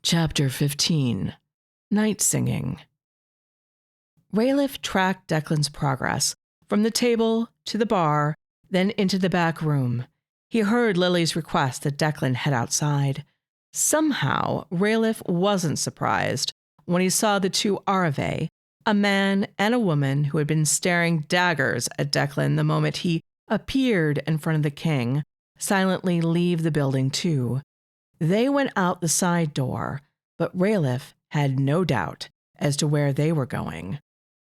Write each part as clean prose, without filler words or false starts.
Chapter 15. Night Singing. Raiff tracked Declan's progress from the table to the bar, then into the back room. He heard Lily's request that Declan head outside. Somehow, Raiff wasn't surprised when he saw the two Arave, a man and a woman who had been staring daggers at Declan the moment he appeared in front of the king, silently leave the building too. They went out the side door, but Raiff had no doubt as to where they were going,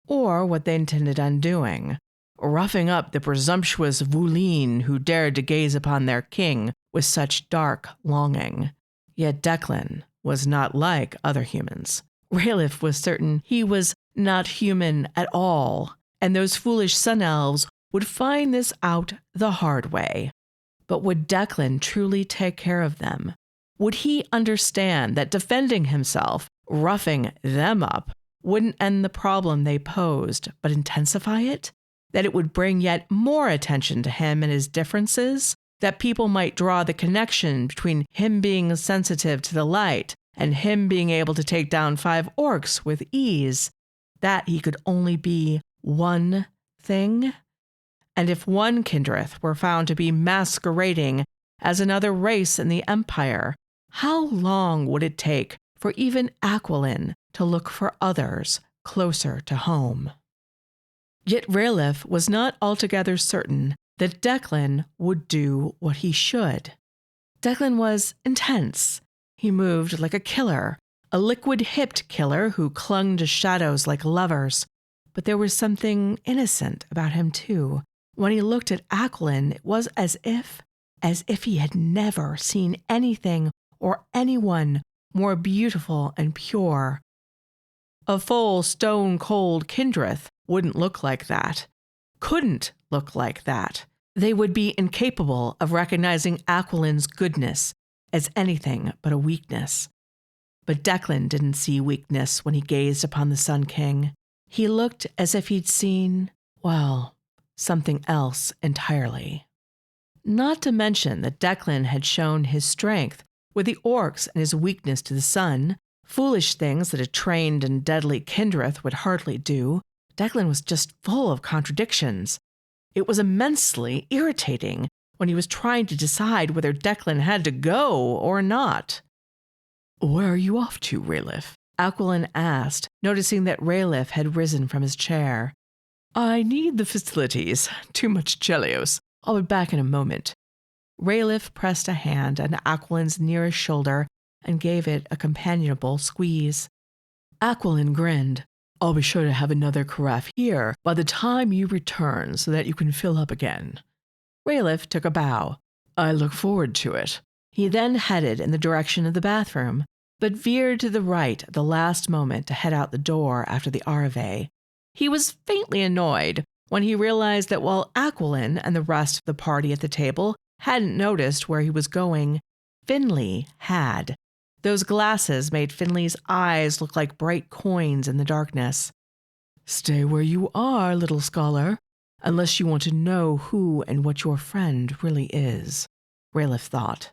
or what they intended on doing, roughing up the presumptuous Vouline who dared to gaze upon their king with such dark longing. Yet Declan was not like other humans. Raiff was certain he was not human at all, and those foolish sun elves would find this out the hard way. But would Declan truly take care of them? Would he understand that defending himself, roughing them up, wouldn't end the problem they posed, but intensify it? That it would bring yet more attention to him and his differences? That people might draw the connection between him being sensitive to the light and him being able to take down 5 orcs with ease? That he could only be one thing? And if one Kindreth were found to be masquerading as another race in the Empire, how long would it take for even Aquilin to look for others closer to home? Yet Raiff was not altogether certain that Declan would do what he should. Declan was intense. He moved like a killer, a liquid-hipped killer who clung to shadows like lovers. But there was something innocent about him, too. When he looked at Aquilin, it was as if he had never seen anything or anyone more beautiful and pure. A full, stone-cold Kindreth wouldn't look like that, couldn't look like that. They would be incapable of recognizing Aquilin's goodness as anything but a weakness. But Declan didn't see weakness when he gazed upon the Sun King. He looked as if he'd seen, well, something else entirely. Not to mention that Declan had shown his strength with the orcs and his weakness to the sun, foolish things that a trained and deadly Kindreth would hardly do. Declan was just full of contradictions. It was immensely irritating when he was trying to decide whether Declan had to go or not. "Where are you off to, Raiff?" Aquilin asked, noticing that Raiff had risen from his chair. "I need the facilities. Too much Chelios. I'll be back in a moment." Raiff pressed a hand on Aquilin's nearest shoulder and gave it a companionable squeeze. Aquilin grinned. "I'll be sure to have another carafe here by the time you return so that you can fill up again." Raiff took a bow. "I look forward to it." He then headed in the direction of the bathroom, but veered to the right at the last moment to head out the door after the Arave. He was faintly annoyed when he realized that while Aquilin and the rest of the party at the table hadn't noticed where he was going, Finley had. Those glasses made Finley's eyes look like bright coins in the darkness. "Stay where you are, little scholar, unless you want to know who and what your friend really is," Raiff thought.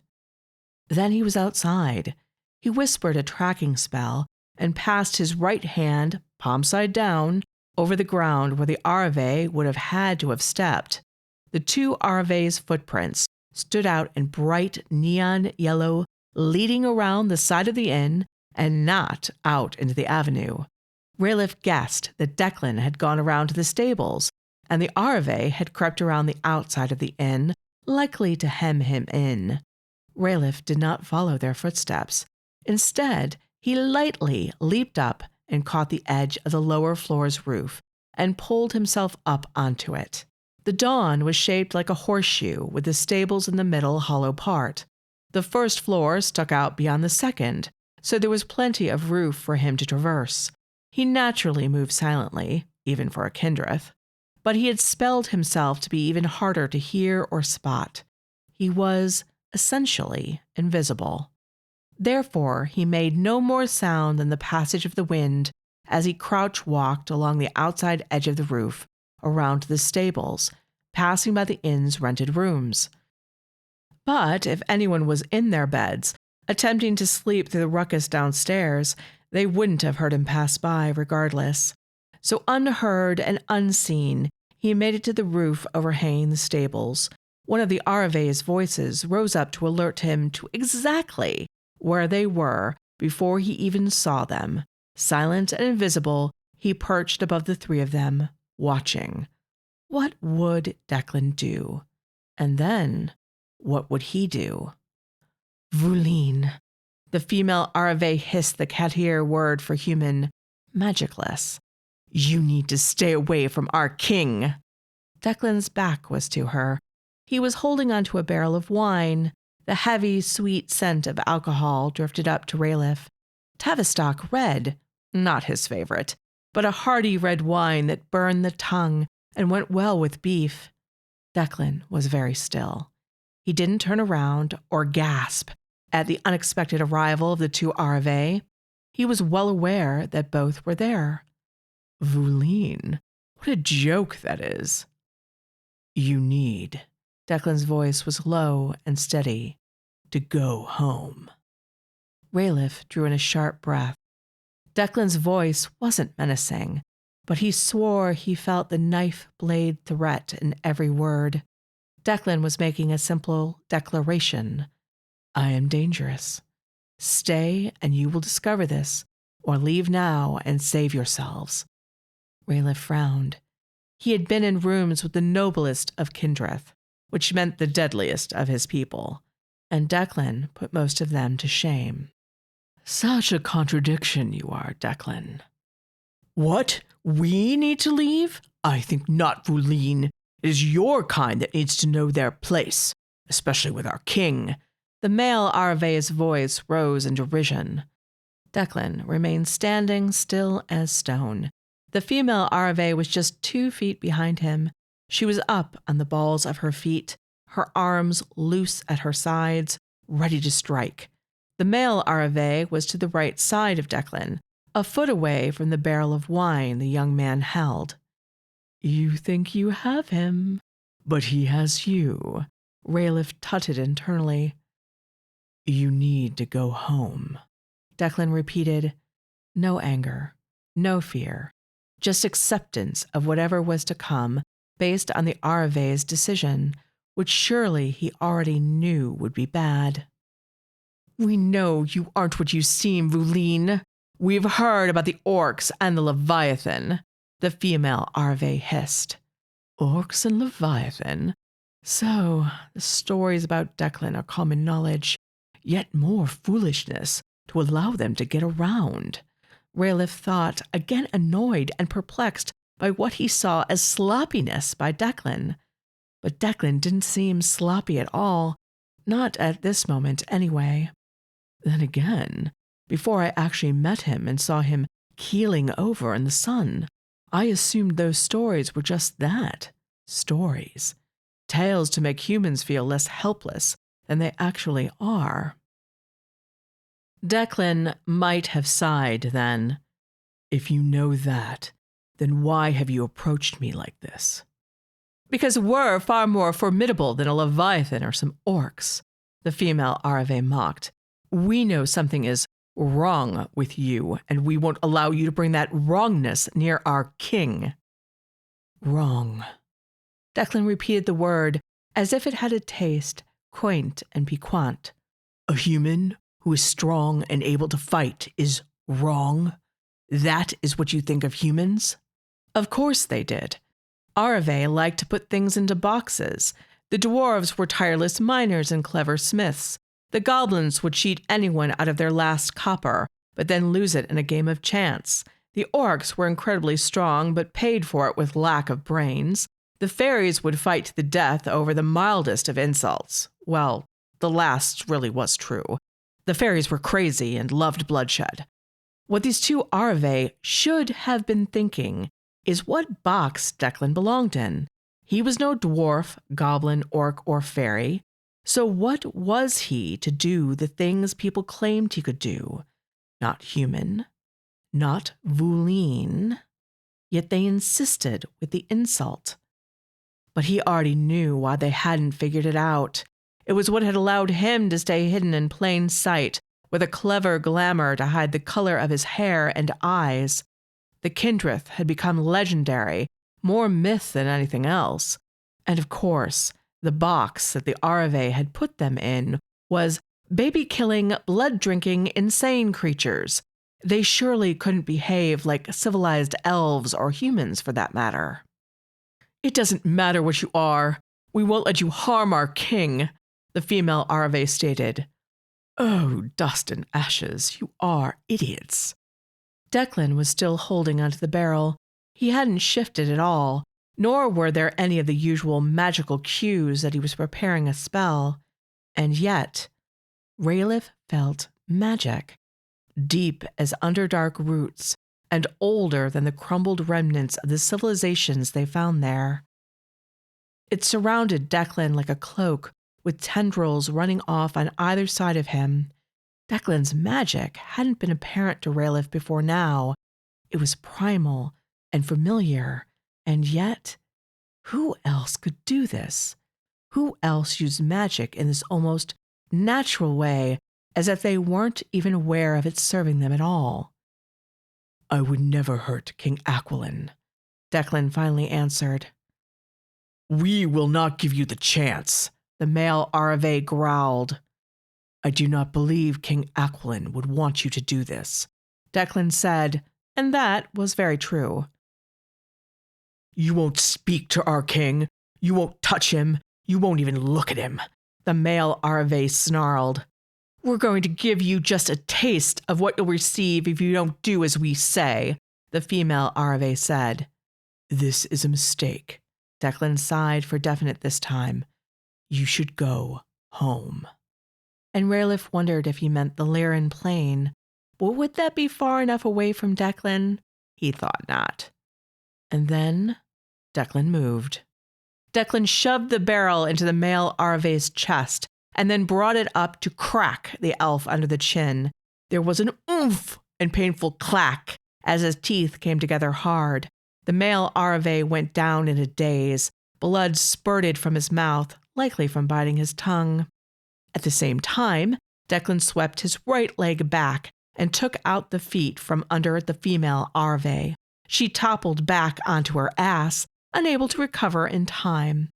Then he was outside. He whispered a tracking spell and passed his right hand, palm side down, over the ground where the Arave would have had to have stepped. The two Arave's footprints stood out in bright neon yellow, leading around the side of the inn and not out into the avenue. Raiff guessed that Declan had gone around to the stables, and the Arave had crept around the outside of the inn, likely to hem him in. Raiff did not follow their footsteps. Instead, he lightly leaped up and caught the edge of the lower floor's roof and pulled himself up onto it. The dawn was shaped like a horseshoe with the stables in the middle hollow part. The first floor stuck out beyond the second, so there was plenty of roof for him to traverse. He naturally moved silently, even for a Kindreth, but he had spelled himself to be even harder to hear or spot. He was essentially invisible. Therefore, he made no more sound than the passage of the wind as he crouch-walked along the outside edge of the roof, around to the stables, passing by the inn's rented rooms. But if anyone was in their beds, Attempting to sleep through the ruckus downstairs, they wouldn't have heard him pass by regardless. So unheard and unseen, he made it to the roof overhanging the stables. One of the Arave's voices rose up to alert him to exactly where they were before he even saw them. Silent and invisible, he perched above the three of them, watching. What would Declan do? And then, what would he do? Vouline. The female Arave hissed the Katir word for human, magicless. You need to stay away from our king. Declan's back was to her. He was holding onto a barrel of wine. The heavy, sweet scent of alcohol drifted up to Raiff. Tavistock red, not his favorite, but a hearty red wine that burned the tongue and went well with beef. Declan was very still. He didn't turn around or gasp at the unexpected arrival of the two Arave. He was well aware that both were there. Vouline, what a joke that is. You need, Declan's voice was low and steady, to go home. Raiff drew in a sharp breath. Declan's voice wasn't menacing, but he swore he felt the knife-blade threat in every word. Declan was making a simple declaration. I am dangerous. Stay and you will discover this, or leave now and save yourselves. Raiff frowned. He had been in rooms with the noblest of Kindreth, which meant the deadliest of his people, and Declan put most of them to shame. Such a contradiction you are, Declan. What? We need to leave? I think not, Vouline. It is your kind that needs to know their place, especially with our king. The male Arave's voice rose in derision. Declan remained standing still as stone. The female Arave was just 2 feet behind him. She was up on the balls of her feet, her arms loose at her sides, ready to strike. The male Arave was to the right side of Declan, a foot away from the barrel of wine the young man held. You think you have him, but he has you, Raiff tutted internally. You need to go home, Declan repeated. No anger, no fear, just acceptance of whatever was to come based on the Arave's decision, which surely he already knew would be bad. We know you aren't what you seem, Vouline. We've heard about the orcs and the Leviathan, the female Arave hissed. Orcs and Leviathan? So, the stories about Declan are common knowledge, yet more foolishness to allow them to get around. Raiff thought, again annoyed and perplexed by what he saw as sloppiness by Declan. But Declan didn't seem sloppy at all, not at this moment anyway. Then again, before I actually met him and saw him keeling over in the sun, I assumed those stories were just that, stories. Tales to make humans feel less helpless than they actually are. Declan might have sighed then. If you know that, then why have you approached me like this? Because we're far more formidable than a Leviathan or some orcs, the female Arave mocked. We know something is wrong with you, and we won't allow you to bring that wrongness near our king. Wrong. Declan repeated the word as if it had a taste, quaint and piquant. A human who is strong and able to fight is wrong? That is what you think of humans? Of course they did. Arave liked to put things into boxes. The dwarves were tireless miners and clever smiths. The goblins would cheat anyone out of their last copper, but then lose it in a game of chance. The orcs were incredibly strong, but paid for it with lack of brains. The fairies would fight to the death over the mildest of insults. Well, the last really was true. The fairies were crazy and loved bloodshed. What these two Arave should have been thinking is what box Declan belonged in. He was no dwarf, goblin, orc, or fairy. So what was he to do the things people claimed he could do? Not human, not Vouline. Yet they insisted with the insult. But he already knew why they hadn't figured it out. It was what had allowed him to stay hidden in plain sight, with a clever glamour to hide the color of his hair and eyes. The Kindrith had become legendary, more myth than anything else. And of course, the box that the Arave had put them in was baby-killing, blood-drinking, insane creatures. They surely couldn't behave like civilized elves or humans, for that matter. "It doesn't matter what you are. We won't let you harm our king," the female Arave stated. "Oh, dust and ashes, you are idiots." Declan was still holding onto the barrel. He hadn't shifted at all, nor were there any of the usual magical cues that he was preparing a spell. And yet, Raiff felt magic, deep as underdark roots, and older than the crumbled remnants of the civilizations they found there. It surrounded Declan like a cloak, with tendrils running off on either side of him. Declan's magic hadn't been apparent to Raiff before now. It was primal and familiar, and yet, who else could do this? Who else used magic in this almost natural way, as if they weren't even aware of it serving them at all? "I would never hurt King Aquilin," Declan finally answered. "We will not give you the chance," the male Arave growled. "I do not believe King Aquilin would want you to do this," Declan said, and that was very true. "You won't speak to our king. You won't touch him. You won't even look at him," the male Arave snarled. "We're going to give you just a taste of what you'll receive if you don't do as we say," the female Arave said. "This is a mistake." Declan sighed for definite this time. "You should go home." And Raiff wondered if he meant the Lyran plain. But would that be far enough away from Declan? He thought not. And then Declan moved. Declan shoved the barrel into the male Arave's chest and then brought it up to crack the elf under the chin. There was an oomph and painful clack as his teeth came together hard. The male Arave went down in a daze. Blood spurted from his mouth, likely from biting his tongue. At the same time, Declan swept his right leg back and took out the feet from under the female Arave. She toppled back onto her ass, unable to recover in time.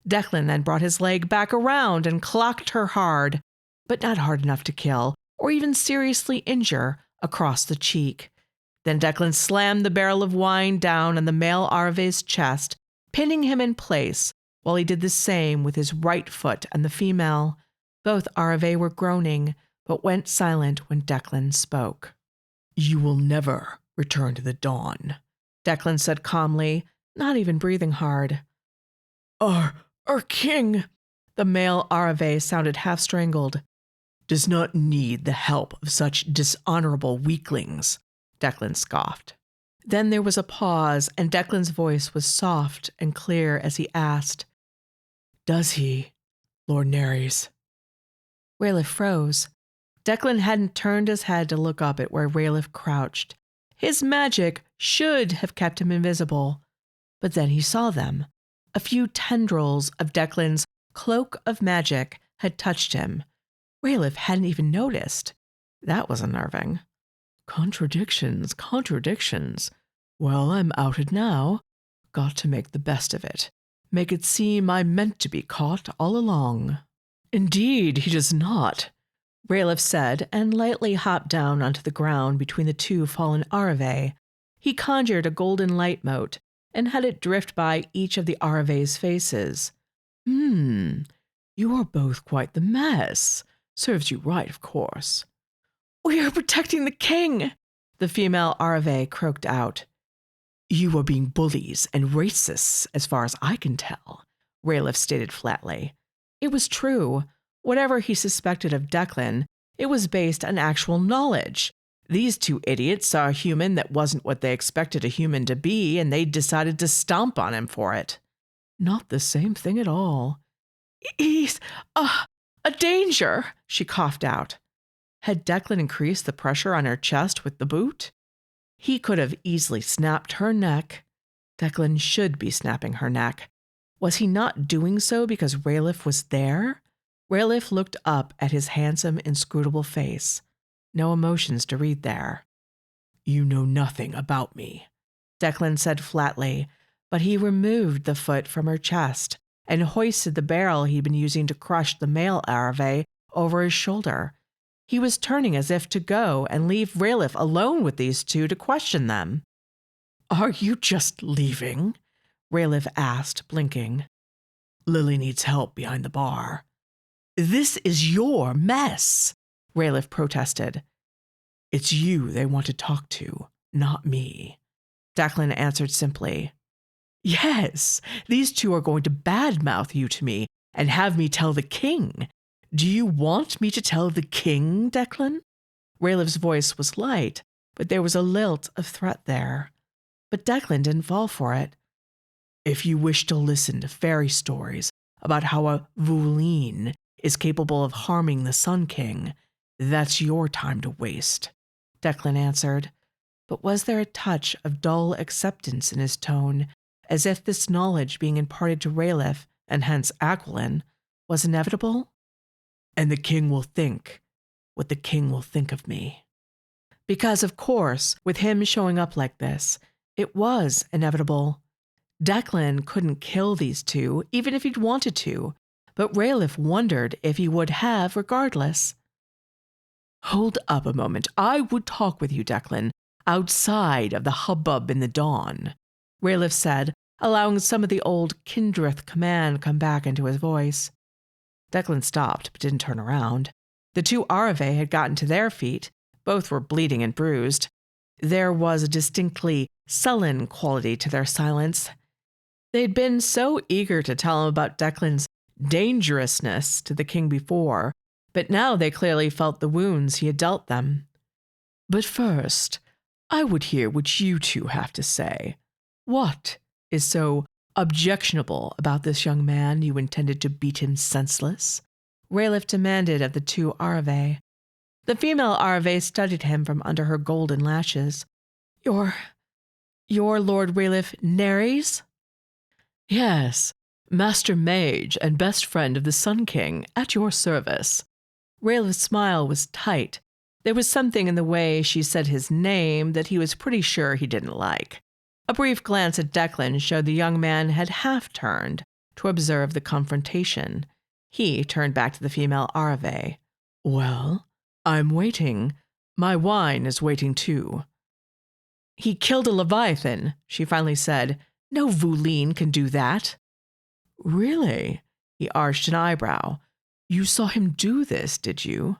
Declan then brought his leg back around and clocked her hard, but not hard enough to kill or even seriously injure, across the cheek. Then Declan slammed the barrel of wine down on the male Arave's chest, pinning him in place, while he did the same with his right foot on the female. Both Arave were groaning, but went silent when Declan spoke. "You will never return to the dawn," Declan said calmly, not even breathing hard. Our king," the male Arave sounded half-strangled, "does not need the help of such dishonorable weaklings," Declan scoffed. Then there was a pause, and Declan's voice was soft and clear as he asked, "Does he, Lord Nerys?" Raiff froze. Declan hadn't turned his head to look up at where Raiff crouched. His magic should have kept him invisible. But then he saw them. A few tendrils of Declan's cloak of magic had touched him. Raiff hadn't even noticed. That was unnerving. Contradictions. Well, I'm outed now. Got to make the best of it. Make it seem I meant to be caught all along. Indeed, he does not, Raiff said, and lightly hopped down onto the ground between the two fallen Arave. He conjured a golden light mote and had it drift by each of the Arave's faces. You are both quite the mess. Serves you right, of course. We are protecting the king, the female Arave croaked out. You are being bullies and racists, as far as I can tell, Raiff stated flatly. It was true. Whatever he suspected of Declan, it was based on actual knowledge. These two idiots saw a human that wasn't what they expected a human to be, and they decided to stomp on him for it. Not the same thing at all. He's a danger, she coughed out. Had Declan increased the pressure on her chest with the boot? He could have easily snapped her neck. Declan should be snapping her neck. Was he not doing so because Raiff was there? Raiff looked up at his handsome, inscrutable face. No emotions to read there. "You know nothing about me," Declan said flatly, but he removed the foot from her chest and hoisted the barrel he'd been using to crush the male Arave over his shoulder. He was turning as if to go and leave Raiff alone with these two to question them. "Are you just leaving?" Raiff asked, blinking. "Lily needs help behind the bar." "This is your mess," Raiff protested. "It's you they want to talk to, not me," Declan answered simply. "Yes, these two are going to badmouth you to me and have me tell the king. Do you want me to tell the king, Declan?" Raiff's voice was light, but there was a lilt of threat there. But Declan didn't fall for it. "If you wish to listen to fairy stories about how a Vuline is capable of harming the Sun King, that's your time to waste," Declan answered. But was there a touch of dull acceptance in his tone, as if this knowledge being imparted to Raiff, and hence Aquilin, was inevitable? "And the king will think what the king will think of me." Because, of course, with him showing up like this, it was inevitable. Declan couldn't kill these two, even if he'd wanted to, but Raiff wondered if he would have regardless. "Hold up a moment. I would talk with you, Declan, outside of the hubbub in the dawn," Raiff said, allowing some of the old Kindrith command come back into his voice. Declan stopped, but didn't turn around. The two Arave had gotten to their feet. Both were bleeding and bruised. There was a distinctly sullen quality to their silence. They'd been so eager to tell him about Declan's dangerousness to the king before, but now they clearly felt the wounds he had dealt them. "But first, I would hear what you two have to say. What is so objectionable about this young man you intended to beat him senseless?" Raiff demanded of the two Arave. The female Arave studied him from under her golden lashes. Your Lord Raiff Neres?" "Yes, Master Mage and best friend of the Sun King, at your service." Raiff's smile was tight. There was something in the way she said his name that he was pretty sure he didn't like. A brief glance at Declan showed the young man had half turned to observe the confrontation. He turned back to the female Arave. "Well, I'm waiting. My wine is waiting too." "He killed a Leviathan," she finally said. "No Vuline can do that." "Really?" He arched an eyebrow. "You saw him do this, did you?"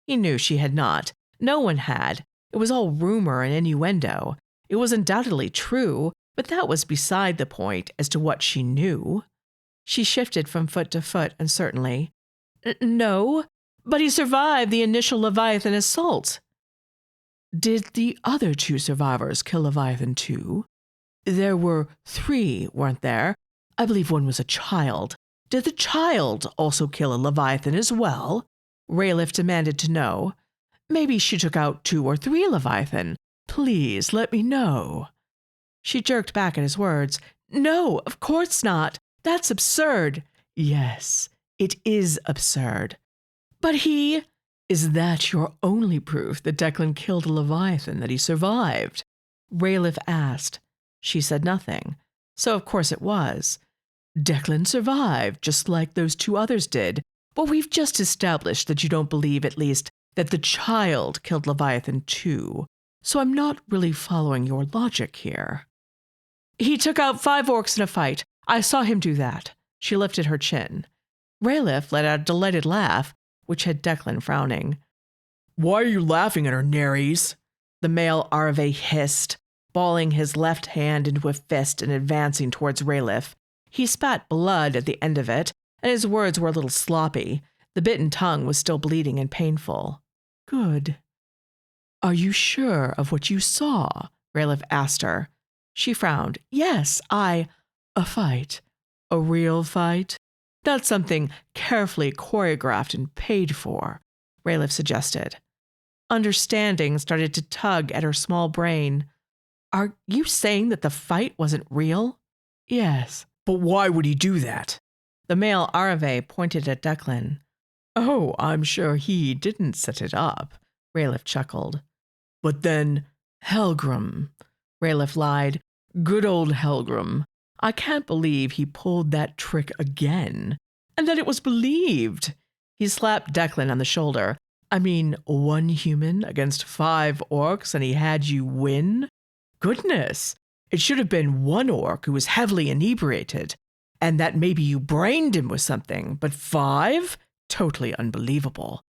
He knew she had not. No one had. It was all rumor and innuendo. It was undoubtedly true, but that was beside the point as to what she knew. She shifted from foot to foot uncertainly. "No, but he survived the initial Leviathan assault." "Did the other two survivors kill Leviathan too? There were 3, weren't there? I believe one was a child. Did the child also kill a Leviathan as well?" Raiff demanded to know. "Maybe she took out 2 or 3 Leviathan. Please let me know." She jerked back at his words. "No, of course not. That's absurd." "Yes, it is absurd." "But he—" "Is that your only proof that Declan killed a Leviathan, that he survived?" Raiff asked. She said nothing. So of course it was. "Declan survived, just like those 2 others did. But we've just established that you don't believe, at least, that the child killed Leviathan too. So I'm not really following your logic here." "He took out 5 orcs in a fight. I saw him do that." She lifted her chin. Raiff let out a delighted laugh, which had Declan frowning. "Why are you laughing at her, Neres?" the male Arave hissed, balling his left hand into a fist and advancing towards Raiff. He spat blood at the end of it, and his words were a little sloppy. The bitten tongue was still bleeding and painful. "Good. Are you sure of what you saw?" Raiff asked her. She frowned. "Yes, a fight. A real fight? That's something carefully choreographed and paid for," Raiff suggested. Understanding started to tug at her small brain. "Are you saying that the fight wasn't real?" "Yes." "But why would he do that?" The male Arave pointed at Declan. Oh, I'm sure he didn't set it up, Rayleigh chuckled. But then, Helgrim, Rayleigh lied. Good old Helgrim. I can't believe he pulled that trick again. And that it was believed. He slapped Declan on the shoulder. I mean, 1 human against 5 orcs and he had you win? Goodness, it should have been 1 orc who was heavily inebriated, and that maybe you brained him with something, but 5? Totally unbelievable.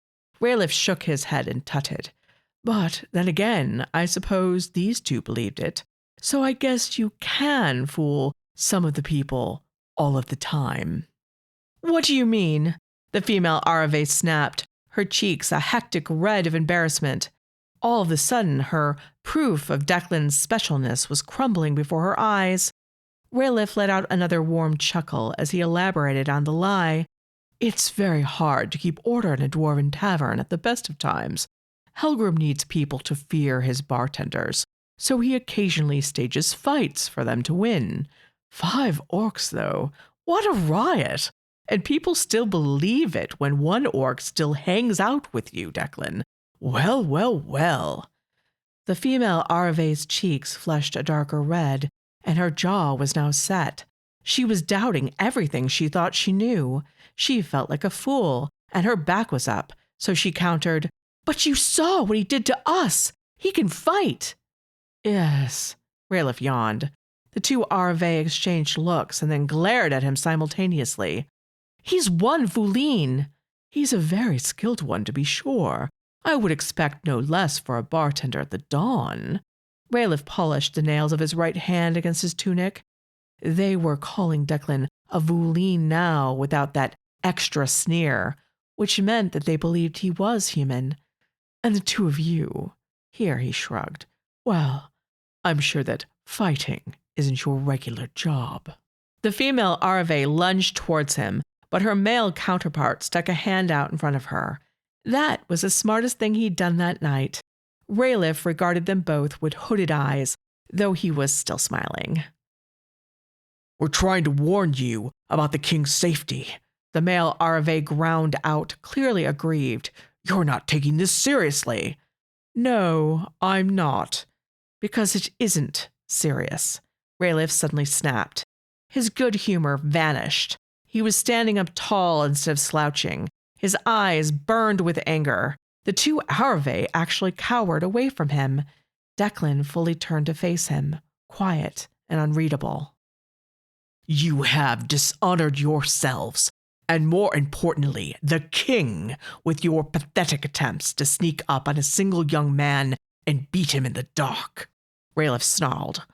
Rayleigh shook his head and tutted. But then again, I suppose these 2 believed it, so I guess you can fool some of the people all of the time. What do you mean? The female Arave snapped, her cheeks a hectic red of embarrassment. All of a sudden, her proof of Declan's specialness was crumbling before her eyes. Rayleigh let out another warm chuckle as he elaborated on the lie. It's very hard to keep order in a dwarven tavern at the best of times. Helgrim needs people to fear his bartenders, so he occasionally stages fights for them to win. 5 orcs, though. What a riot! And people still believe it when 1 orc still hangs out with you, Declan. Well, well, well. The female Arave's cheeks flushed a darker red, and her jaw was now set. She was doubting everything she thought she knew. She felt like a fool, and her back was up, so she countered, But you saw what he did to us. He can fight. Yes, Rayleigh yawned. The 2 Arave exchanged looks and then glared at him simultaneously. He's 1 Vouline. He's a very skilled one, to be sure. I would expect no less for a bartender at the dawn. Rayleigh polished the nails of his right hand against his tunic. They were calling Declan a Vouline now without that extra sneer, which meant that they believed he was human. And the 2 of you, here he shrugged, well, I'm sure that fighting isn't your regular job. The female Arave lunged towards him, but her male counterpart stuck a hand out in front of her. That was the smartest thing he'd done that night. Rayleigh regarded them both with hooded eyes, though he was still smiling. We're trying to warn you about the king's safety. The male Arave ground out, clearly aggrieved. You're not taking this seriously. No, I'm not. Because it isn't serious. Rayleigh suddenly snapped. His good humor vanished. He was standing up tall instead of slouching. His eyes burned with anger. The 2 Arave actually cowered away from him. Declan fully turned to face him, quiet and unreadable. You have dishonored yourselves, and more importantly, the king, with your pathetic attempts to sneak up on a single young man and beat him in the dark. Rayleigh snarled.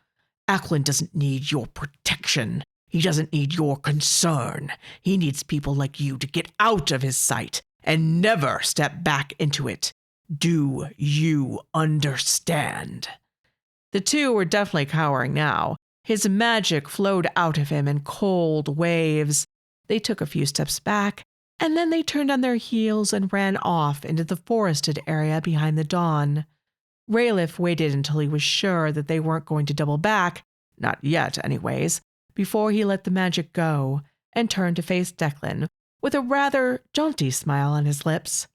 Declan doesn't need your protection. He doesn't need your concern. He needs people like you to get out of his sight and never step back into it. Do you understand? The 2 were definitely cowering now. His magic flowed out of him in cold waves. They took a few steps back, and then they turned on their heels and ran off into the forested area behind the dawn. Rayleigh waited until he was sure that they weren't going to double back, not yet anyways, before he let the magic go and turned to face Declan with a rather jaunty smile on his lips.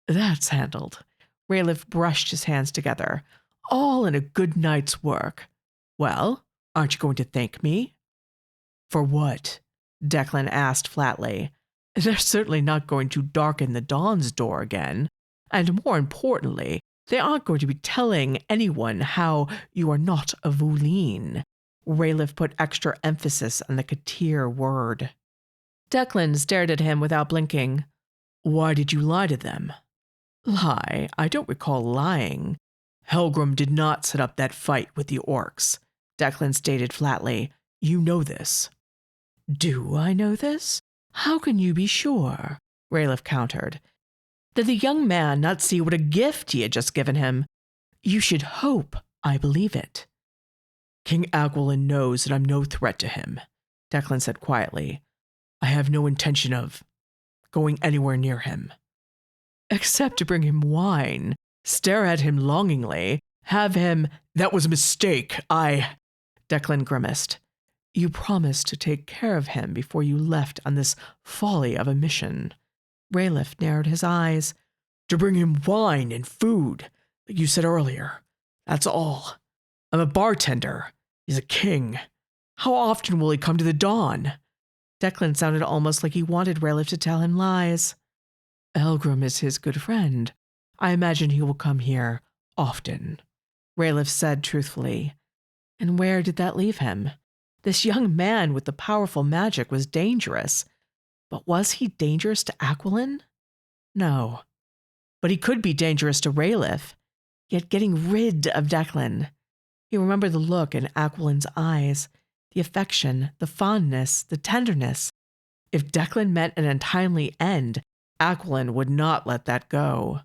That's handled. Rayleigh brushed his hands together. All in a good night's work. Well, aren't you going to thank me? For what? Declan asked flatly. They're certainly not going to darken the Dawn's door again. And more importantly, they aren't going to be telling anyone how you are not a Vouline. Rayleigh put extra emphasis on the Katir word. Declan stared at him without blinking. Why did you lie to them? Lie? I don't recall lying. Helgrim did not set up that fight with the orcs, Declan stated flatly. You know this. Do I know this? How can you be sure? Rayleigh countered. Did the young man not see what a gift he had just given him? You should hope I believe it. King Agwalin knows that I'm no threat to him, Declan said quietly. I have no intention of going anywhere near him. Except to bring him wine, stare at him longingly, have him— That was a mistake. Declan grimaced. You promised to take care of him before you left on this folly of a mission. Raiff narrowed his eyes. To bring him wine and food, like you said earlier. That's all. I'm a bartender. He's a king. How often will he come to the dawn? Declan sounded almost like he wanted Raiff to tell him lies. Elgrim is his good friend. I imagine he will come here often, Raiff said truthfully. And where did that leave him? This young man with the powerful magic was dangerous. But was he dangerous to Aquilin? No. But he could be dangerous to Raiff. Yet getting rid of Declan. He remembered the look in Aquilin's eyes, the affection, the fondness, the tenderness. If Declan meant an untimely end, Aquilin would not let that go.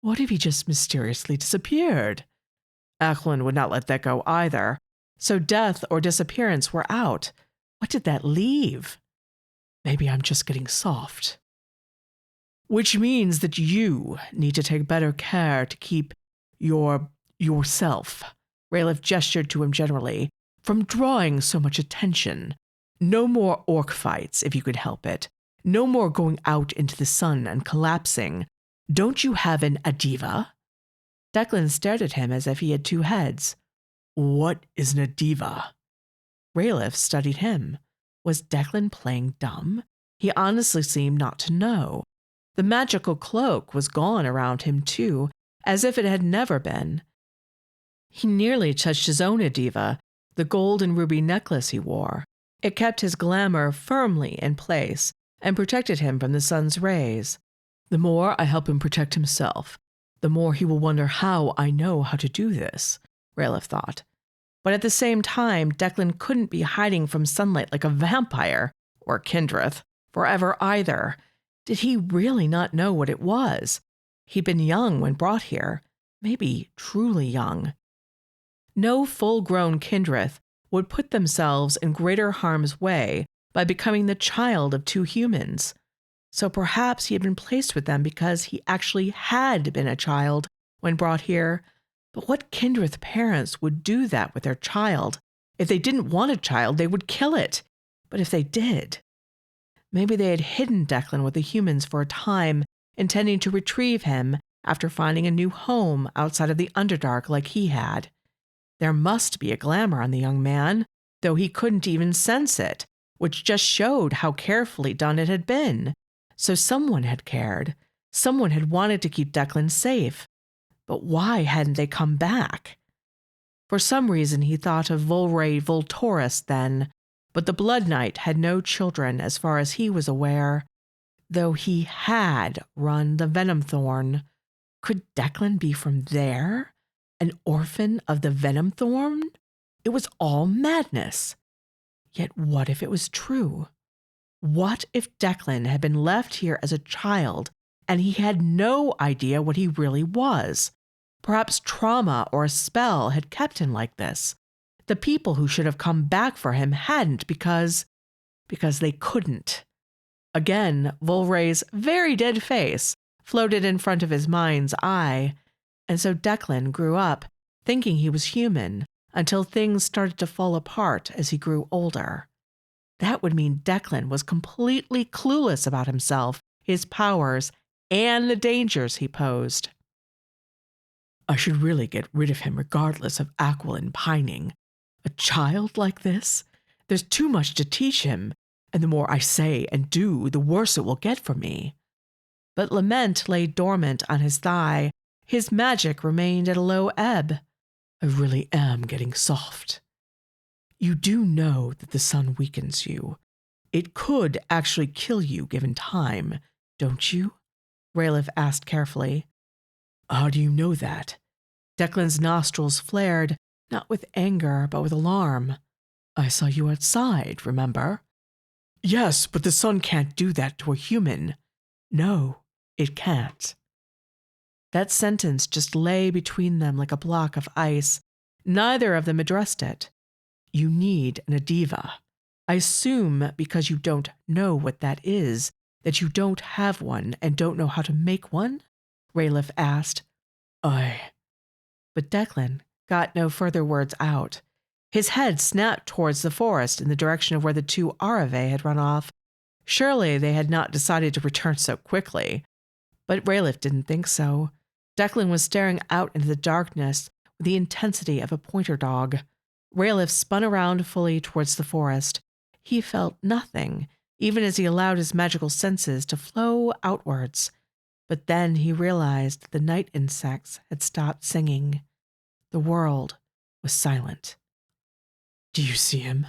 What if he just mysteriously disappeared? Aquilin would not let that go either. So death or disappearance were out. What did that leave? Maybe I'm just getting soft. Which means that you need to take better care to keep yourself, Raiff gestured to him generally, from drawing so much attention. No more orc fights, if you could help it. No more going out into the sun and collapsing. Don't you have an Adiva? Declan stared at him as if he had two heads. What is an Adiva? Raiff studied him. Was Declan playing dumb? He honestly seemed not to know. The magical cloak was gone around him too, as if it had never been. He nearly touched his own Adiva, the gold and ruby necklace he wore. It kept his glamour firmly in place and protected him from the sun's rays. The more I help him protect himself, the more he will wonder how I know how to do this, Raiff thought. But at the same time, Declan couldn't be hiding from sunlight like a vampire, or Kindreth, forever either. Did he really not know what it was? He'd been young when brought here, maybe truly young. No full-grown Kindreth would put themselves in greater harm's way by becoming the child of two humans. So perhaps he had been placed with them because he actually had been a child when brought here. But what Kindreth parents would do that with their child? If they didn't want a child, they would kill it. But if they did, maybe they had hidden Declan with the humans for a time, intending to retrieve him after finding a new home outside of the Underdark like he had. There must be a glamour on the young man, though he couldn't even sense it, which just showed how carefully done it had been. So someone had cared. Someone had wanted to keep Declan safe. But why hadn't they come back? For some reason he thought of Volray Volturus then, but the Blood Knight had no children as far as he was aware, though he had run the Venom Thorn. Could Declan be from there? An orphan of the Venom Thorn? It was all madness. Yet what if it was true? What if Declan had been left here as a child and he had no idea what he really was? Perhaps trauma or a spell had kept him like this. The people who should have come back for him hadn't because they couldn't. Again, Volray's very dead face floated in front of his mind's eye, and so Declan grew up thinking he was human until things started to fall apart as he grew older. That would mean Declan was completely clueless about himself, his powers, and the dangers he posed. I should really get rid of him regardless of Aquilin pining. A child like this? There's too much to teach him, and the more I say and do, the worse it will get for me. But lament lay dormant on his thigh. His magic remained at a low ebb. I really am getting soft. You do know that the sun weakens you. It could actually kill you given time, don't you? Raiff asked carefully. How do you know that? Declan's nostrils flared, not with anger, but with alarm. I saw you outside, remember? Yes, but the sun can't do that to a human. No, it can't. That sentence just lay between them like a block of ice. Neither of them addressed it. You need an Adiva. I assume because you don't know what that is, that you don't have one and don't know how to make one? Raiff asked. But Declan got no further words out. His head snapped towards the forest in the direction of where the two Arave had run off. Surely they had not decided to return so quickly. But Raiff didn't think so. Declan was staring out into the darkness with the intensity of a pointer dog. Raiff spun around fully towards the forest. He felt nothing, even as he allowed his magical senses to flow outwards. But then he realized that the night insects had stopped singing. The world was silent. Do you see him?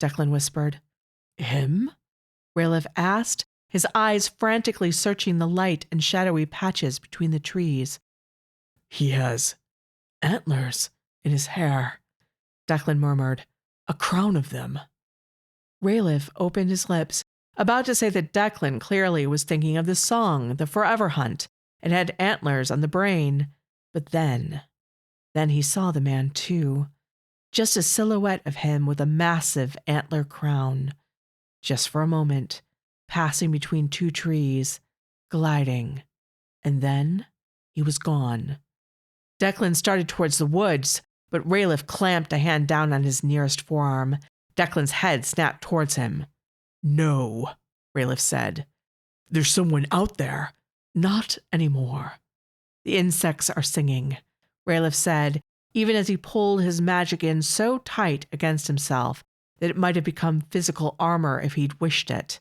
Declan whispered. Him? Raiff asked, his eyes frantically searching the light and shadowy patches between the trees. He has antlers in his hair, Declan murmured. a crown of them. Raiff opened his lips, about to say that Declan clearly was thinking of the song, The Forever Hunt, and had antlers on the brain. But then he saw the man too. Just a silhouette of him with a massive antler crown. Just for a moment, passing between two trees, gliding. And then he was gone. Declan started towards the woods, but Raiff clamped a hand down on his nearest forearm. Declan's head snapped towards him. No, Raiff said. There's someone out there. Not anymore. The insects are singing, Raiff said, even as he pulled his magic in so tight against himself that it might have become physical armor if he'd wished it.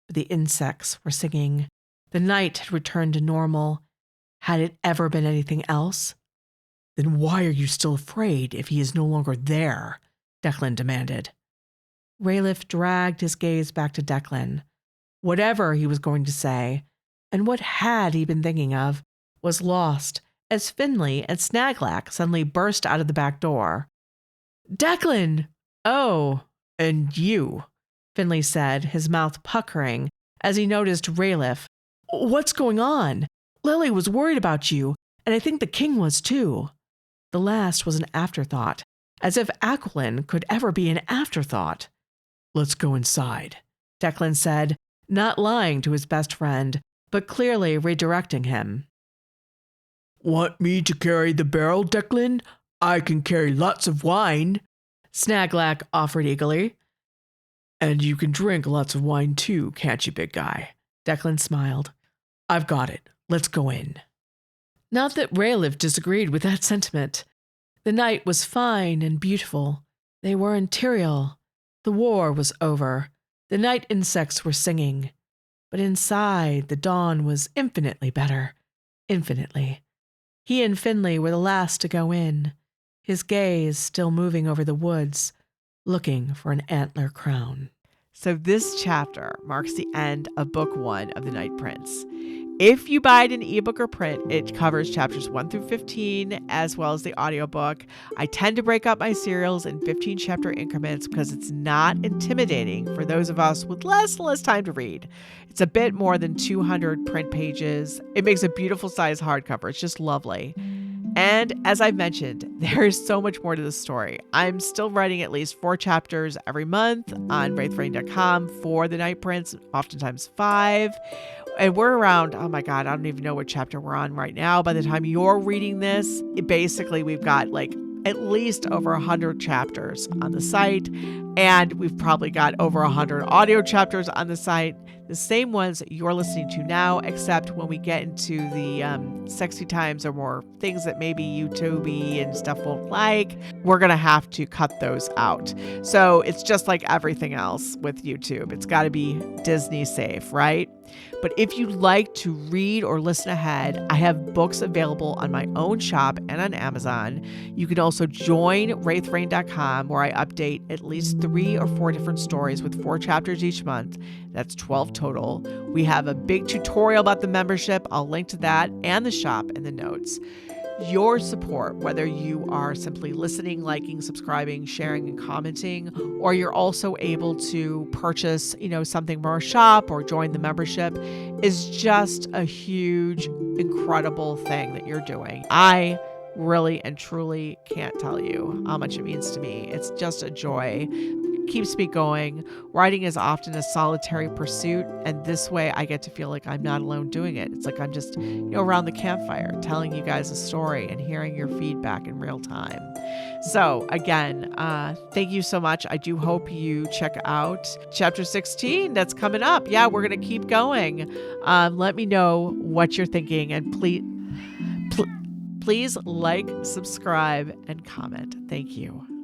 But the insects were singing. The night had returned to normal. Had it ever been anything else? Then why are you still afraid if he is no longer there? Declan demanded. Raiff dragged his gaze back to Declan. Whatever he was going to say, and what had he been thinking of, was lost as Finley and Snaglack suddenly burst out of the back door. Declan! Oh, and you, Finley said, his mouth puckering as he noticed Raiff. What's going on? Lily was worried about you, and I think the king was too. The last was an afterthought, as if Aquilin could ever be an afterthought. Let's go inside, Declan said, not lying to his best friend, but clearly redirecting him. Want me to carry the barrel, Declan? I can carry lots of wine, Snaglack offered eagerly. And you can drink lots of wine too, can't you, big guy? Declan smiled. I've got it. Let's go in. Not that Raiff disagreed with that sentiment. The night was fine and beautiful. They were in Tyrael. The war was over. The night insects were singing. But inside, the dawn was infinitely better. Infinitely. He and Finley were the last to go in, his gaze still moving over the woods, looking for an antler crown. So this chapter marks the end of book 1 of The Night Prince. If you buy it in ebook or print, it covers chapters 1 through 15, as well as the audiobook. I tend to break up my serials in 15 chapter increments because it's not intimidating for those of us with less and less time to read. It's a bit more than 200 print pages. It makes a beautiful size hardcover. It's just lovely. And as I've mentioned, there is so much more to the story. I'm still writing at least 4 chapters every month on raithrain.com for The Night Prince, oftentimes 5. And we're around, oh my God, I don't even know what chapter we're on right now. By the time you're reading this, we've got like at least over 100 chapters on the site. And we've probably got over 100 audio chapters on the site. The same ones that you're listening to now, except when we get into the sexy times or more things that maybe YouTube and stuff won't like, we're going to have to cut those out. So it's just like everything else with YouTube. It's got to be Disney safe, right? But if you'd like to read or listen ahead, I have books available on my own shop and on Amazon. You can also join raithrain.com, where I update at least 3 or 4 different stories with 4 chapters each month. That's 12 total. We have a big tutorial about the membership. I'll link to that and the shop in the notes. Your support, whether you are simply listening, liking, subscribing, sharing, and commenting, or you're also able to purchase, something from our shop or join the membership, is just a huge, incredible thing that you're doing. I really and truly can't tell you how much it means to me. It's just a joy. keeps me going. Writing is often a solitary pursuit, and this way I get to feel like I'm not alone doing it. It's like I'm just, around the campfire telling you guys a story and hearing your feedback in real time. So again, thank you so much. I do hope you check out chapter 16 that's coming up. Yeah, we're going to keep going. Let me know what you're thinking, and please like, subscribe, and comment. Thank you.